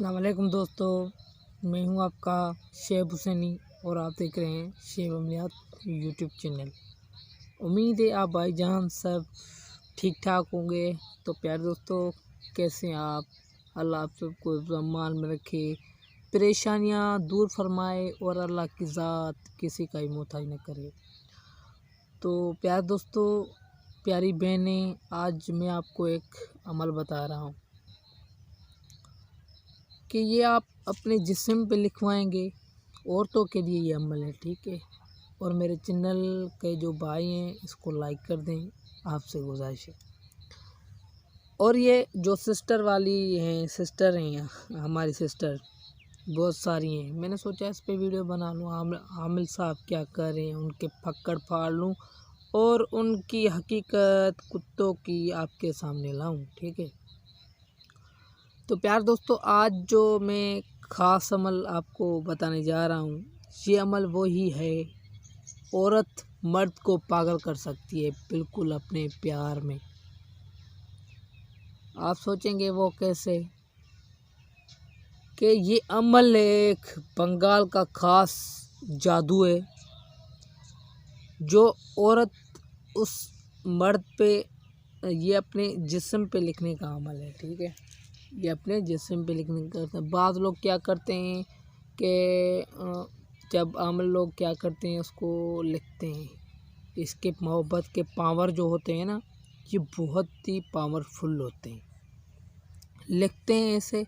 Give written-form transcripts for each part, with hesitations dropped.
अस्सलाम वालेकुम दोस्तों, मैं हूं आपका शेब हुसैनी और आप देख रहे हैं शेब अमलियात यूट्यूब चैनल। उम्मीद है आप भाईजान सब ठीक ठाक होंगे। तो प्यारे दोस्तों, कैसे हैं आप? अल्लाह आप सबको ज़मान में रखे, परेशानियां दूर फरमाए और अल्लाह की ज़ात किसी का ही मोहताज न करे। तो प्यारे दोस्तों, प्यारी बहनें, आज मैं आपको एक अमल बता रहा हूँ कि ये आप अपने जिस्म पे लिखवाएंगे। औरतों के लिए ये अमल है, ठीक है। और मेरे चैनल के जो भाई हैं इसको लाइक कर दें, आपसे गुजारिश है। और ये जो सिस्टर वाली हैं, सिस्टर हैं हमारी सिस्टर बहुत सारी हैं, मैंने सोचा इस पे वीडियो बना लूँ। आमिल साहब क्या कर रहे हैं उनके फक्कड़ फाड़ लूँ और उनकी हकीकत कुत्तों की आपके सामने लाऊं, ठीक है। तो प्यार दोस्तों, आज जो मैं ख़ास अमल आपको बताने जा रहा हूँ, ये अमल वही है, औरत मर्द को पागल कर सकती है बिल्कुल अपने प्यार में। आप सोचेंगे वो कैसे? कि ये अमल एक बंगाल का ख़ास जादू है, जो औरत उस मर्द पे ये अपने जिस्म पे लिखने का अमल है, ठीक है। ये अपने जिस्म पे लिखने का। बाद लोग क्या करते हैं कि जब आमिल लोग क्या करते हैं उसको लिखते हैं। इसके मोहब्बत के पावर जो होते हैं ना, ये बहुत ही पावरफुल होते हैं। लिखते हैं ऐसे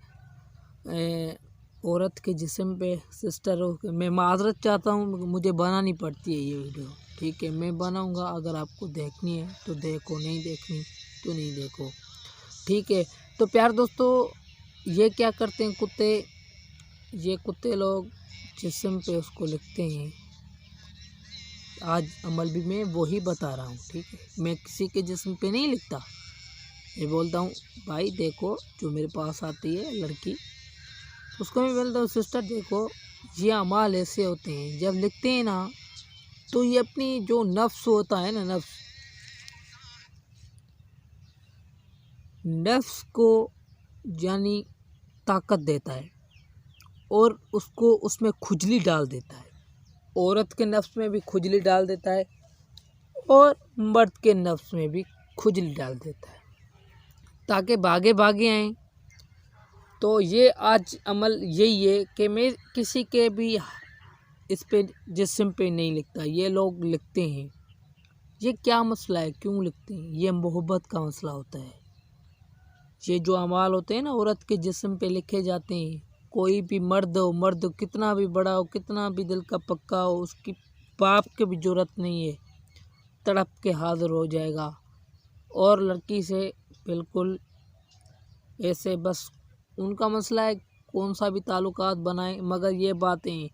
औरत के जिस्म पे। सिस्टरों के, मैं माजरत चाहता हूँ, मुझे बनानी पड़ती है ये वीडियो, ठीक है। मैं बनाऊँगा, अगर आपको देखनी है तो देखो, नहीं देखनी तो नहीं देखो, ठीक है। तो प्यार दोस्तों, ये क्या करते हैं कुत्ते, ये कुत्ते लोग जिस्म पे उसको लिखते हैं। आज अमल भी मैं वही बता रहा हूँ, ठीक है। मैं किसी के जिस्म पे नहीं लिखता। मैं बोलता हूँ भाई देखो, जो मेरे पास आती है लड़की, उसको मैं बोलता हूँ सिस्टर देखो, ये अमाल ऐसे होते हैं। जब लिखते हैं ना, तो ये अपनी जो नफ्स होता है ना, नफ्स को यानी ताकत देता है और उसको उसमें खुजली डाल देता है। औरत के नफ्स में भी खुजली डाल देता है और मर्द के नफ्स में भी खुजली डाल देता है, ताकि भागे भागे आएँ। तो ये आज अमल यही है कि मैं किसी के भी इस पे जिस्म पे नहीं लिखता, ये लोग लिखते हैं। ये क्या मसला है, क्यों लिखते हैं? ये मोहब्बत का मसला होता है। ये जो अमाल होते हैं ना, औरत के जिस्म पे लिखे जाते हैं। कोई भी मर्द हो, मर्द कितना भी बड़ा हो, कितना भी दिल का पक्का हो, उसकी बाप की भी जरूरत नहीं है, तड़प के हाजिर हो जाएगा। और लड़की से बिल्कुल ऐसे, बस उनका मसला है कौन सा भी ताल्लुकात बनाए, मगर ये बातें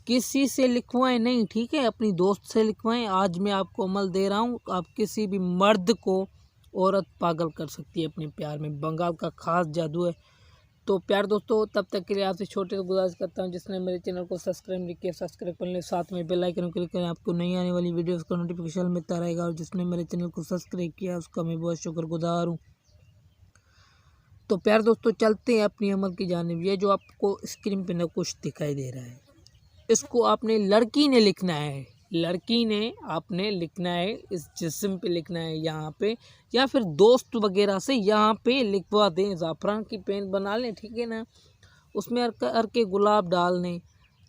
किसी से लिखवाएं नहीं, ठीक है। अपनी दोस्त से लिखवाएं। आज मैं आपको अमल दे रहा हूँ, आप किसी भी मर्द को औरत पागल कर सकती है अपने प्यार में। बंगाल का ख़ास जादू है। तो प्यार दोस्तों, तब तक के लिए आपसे छोटे से गुजारिश करता हूँ, जिसने मेरे चैनल को सब्सक्राइब नहीं किया सब्सक्राइब कर लें, साथ में बेल आइकन क्लिक करें, आपको नई आने वाली वीडियोस का नोटिफिकेशन मिलता रहेगा। और जिसने मेरे चैनल को सब्सक्राइब किया उसका मैं बहुत शुक्रगुजार हूँ। तो प्यार दोस्तों, चलते हैं अपनी अमल की जानिब। ये जो आपको स्क्रीन पे ना कुछ दिखाई दे रहा है, इसको आपने लड़की ने लिखना है, लड़की ने आपने लिखना है, इस जिस्म पे लिखना है यहाँ पे, या फिर दोस्त वगैरह से यहाँ पे लिखवा दें। ज़ाफ़रान की पेन बना लें, ठीक है ना, उसमें हर के गुलाब डाल दें।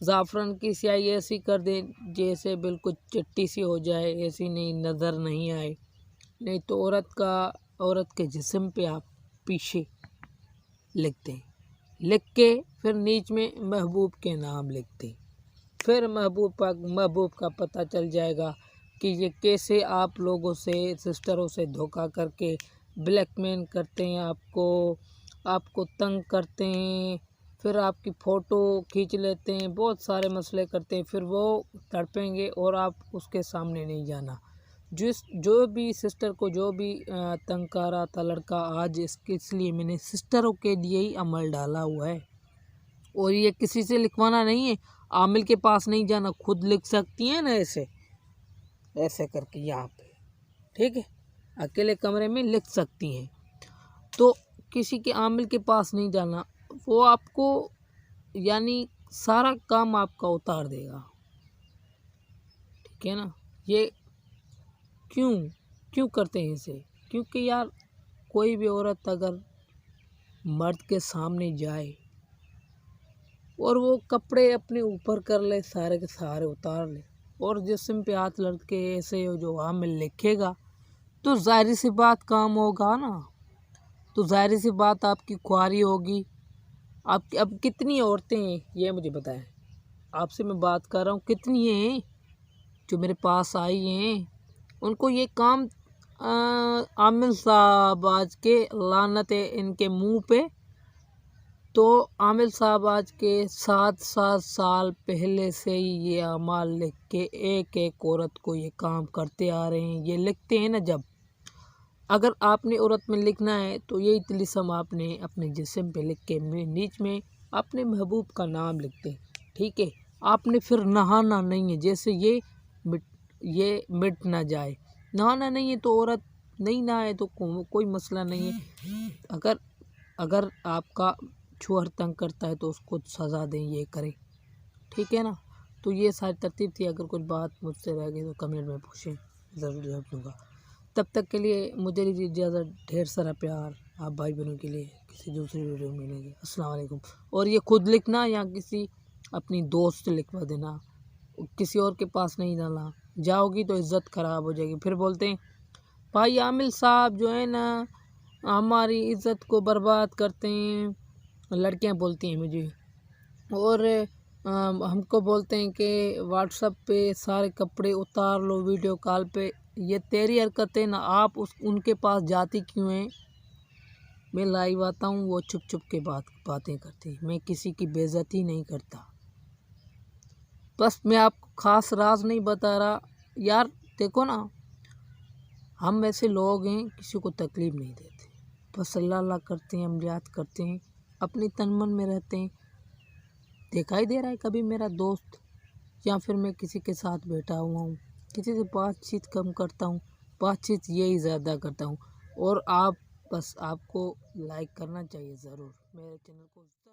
ज़ाफ़रान की स्याही ऐसी कर दें जैसे बिल्कुल चिट्टी सी हो जाए, ऐसी नहीं, नज़र नहीं आए। नहीं तो औरत के जिस्म पे आप पीछे लिखते हैं, लिख के फिर नीच में महबूब के नाम लिखते हैं। फिर महबूब का पता चल जाएगा कि ये कैसे आप लोगों से, सिस्टरों से धोखा करके ब्लैकमेल करते हैं, आपको तंग करते हैं, फिर आपकी फ़ोटो खींच लेते हैं, बहुत सारे मसले करते हैं। फिर वो तड़पेंगे और आप उसके सामने नहीं जाना। जो भी सिस्टर को जो भी तंग कर रहा था लड़का, आज इसलिए मैंने सिस्टरों के लिए ही अमल डाला हुआ है। और ये किसी से लिखवाना नहीं है, आमिल के पास नहीं जाना, खुद लिख सकती हैं ना, ऐसे ऐसे करके यहाँ पे, ठीक है। अकेले कमरे में लिख सकती हैं। तो किसी के आमिल के पास नहीं जाना, वो आपको यानी सारा काम आपका उतार देगा। ठीक है ना। ये क्यों क्यों करते हैं इसे? क्योंकि यार कोई भी औरत अगर मर्द के सामने जाए और वो कपड़े अपने ऊपर कर ले, सारे के सारे उतार ले और जिस्म पे हाथ लड़के ऐसे जो में लिखेगा, तो जाहिर सी बात काम होगा ना। तो जाहिर सी बात आपकी ख्वारी होगी। आपकी अब कितनी औरतें हैं ये मुझे बताएं। आपसे मैं बात कर रहा हूँ, कितनी हैं जो मेरे पास आई हैं, उनको ये काम आमिर साहब आज के लानत है इनके मुंह पे। तो आमिर साहब आज के 7-7 साल पहले से ही ये अमाल लिख के एक एक औरत को ये काम करते आ रहे हैं। ये लिखते हैं ना, जब अगर आपने औरत में लिखना है तो यही तिलिस्म आपने अपने जिस्म पे लिख के नीच में अपने महबूब का नाम लिखते हैं। ठीक है, आपने फिर नहाना नहीं है, जैसे ये मिट ना जाए। नहाना नहीं है तो औरत नहीं नहाए तो कोई मसला नहीं है। अगर आपका छुअर तंग करता है तो उसको सज़ा दें, ये करें। ठीक है ना। तो ये सारी तरतीब थी। अगर कुछ बात मुझसे रह गई तो कमेंट में पूछें, ज़रूर जवाब दूँगा। तब तक के लिए मुझे दीजिए इजाज़त। ढेर सारा प्यार आप भाई बहनों के लिए। किसी दूसरी वीडियो में मिलेंगे। अस्सलाम वालेकुम। और ये खुद लिखना या किसी अपनी दोस्त से लिखवा देना, किसी और के पास नहीं डालना। जाओगी तो इज़्ज़त ख़राब हो जाएगी। फिर बोलते हैं भाई आमिर साहब जो है ना हमारी इज़्ज़त को बर्बाद करते हैं। लड़कियां बोलती हैं मुझे और हमको बोलते हैं कि व्हाट्सएप पे सारे कपड़े उतार लो वीडियो कॉल पे। ये तेरी हरकतें ना, आप उनके पास जाती क्यों हैं? मैं लाइव आता हूँ, वो छुप छुप के बातें करती। मैं किसी की बेइज्जती नहीं करता। बस मैं आपको ख़ास राज नहीं बता रहा यार। देखो ना, हम ऐसे लोग हैं किसी को तकलीफ़ नहीं देते। बस अल्लाह अल्लाह करते हैं, हम याद करते हैं, अपनी तन मन में रहते हैं। दिखाई दे रहा है कभी मेरा दोस्त या फिर मैं किसी के साथ बैठा हुआ हूँ, किसी से बातचीत कम करता हूँ, बातचीत यही ज़्यादा करता हूँ। और आप बस आपको लाइक करना चाहिए ज़रूर मेरे चैनल को।